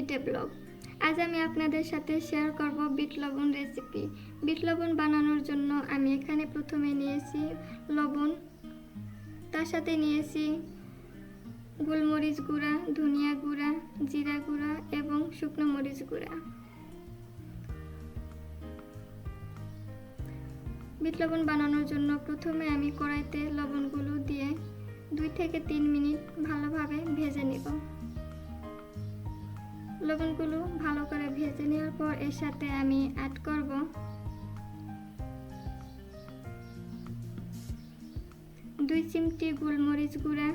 Day blog. আজ আমি আপনাদের সাথে শেয়ার করব বিট লবণ রেসিপি। বিট লবণ বানানোর জন্য আমি এখানে প্রথমে নিয়েছি লবণ, তার সাথে নিয়েছি গোলমরিচ গুঁড়া, ধনিয়া গুঁড়া, জিরা গুঁড়া এবং শুকনো মরিচ গুঁড়া। বিট লবণ বানানোর জন্য প্রথমে আমি কড়াইতে লবণগুলো দিয়ে 2 থেকে 3 মিনিট ভালোভাবে ভেজে নেব। লবণগুলো ভালো করে ভেজে নেওয়ার পর এর সাথে আমি অ্যাড করব 2 চিমটি গোলমরিচ গুঁড়া,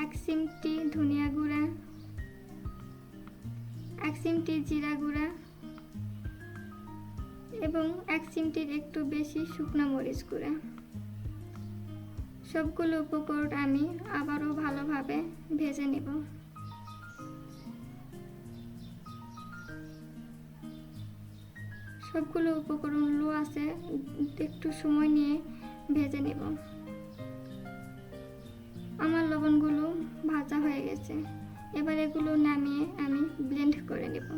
1 চিমটি ধনিয়া গুঁড়া, 1 চিমটি জিরা গুঁড়া এবং 1 চিমটির একটু বেশি শুকনো মরিচ গুঁড়া। সবগুলো উপকরণ আমি আবারও ভালোভাবে ভেজে নেব। সবগুলো উপকরণ লো আছে একটু সময় নিয়ে ভেজে নেব। আমার লবণগুলো ভাজা হয়ে গেছে, এবার এগুলো নামিয়ে আমি ব্লেন্ড করে নেব।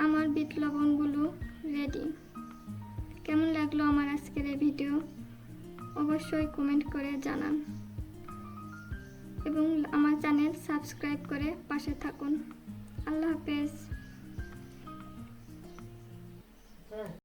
আমার বিট লবণগুলো রেডি। কেমন লাগলো আমার আজকের এই ভিডিও অবশ্যই কমেন্ট করে জানান এবং আমার চ্যানেল সাবস্ক্রাইব করে পাশে থাকুন। আল্লাহ হাফেজ।